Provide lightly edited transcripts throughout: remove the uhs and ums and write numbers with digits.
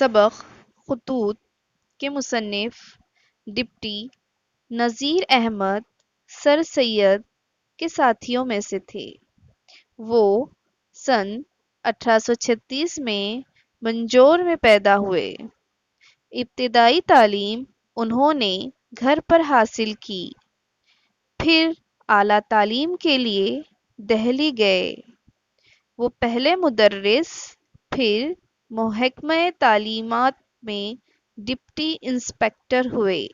سبق خطوط کے مصنف ڈپٹی نذیر احمد سر سید کے ساتھیوں میں سے تھے۔ وہ سن 1836 میں منجور میں پیدا ہوئے۔ ابتدائی تعلیم انہوں نے گھر پر حاصل کی، پھر اعلیٰ تعلیم کے لیے دہلی گئے۔ وہ پہلے مدرس، پھر محکمہ تعلیمات میں ڈپٹی انسپکٹر ہوئے۔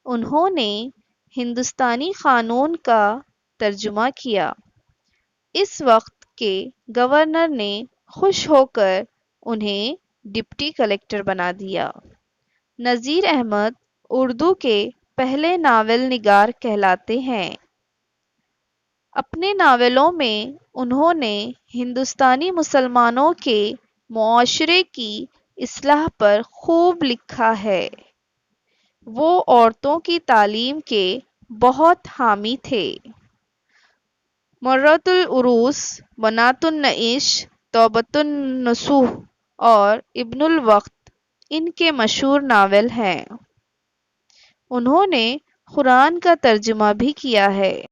انہوں نے ہندوستانی قانون کا ترجمہ کیا۔ اس وقت کے گورنر نے خوش ہو کر انہیں ڈپٹی کلکٹر بنا دیا۔ نذیر احمد اردو کے پہلے ناول نگار کہلاتے ہیں۔ اپنے ناولوں میں انہوں نے ہندوستانی مسلمانوں کے معاشرے کی اصلاح پر خوب لکھا ہے۔ وہ عورتوں کی تعلیم کے بہت حامی تھے۔ مرۃ العروس، بنات النعیش، توبۃ النصوح اور ابن الوقت ان کے مشہور ناول ہیں۔ انہوں نے قرآن کا ترجمہ بھی کیا ہے۔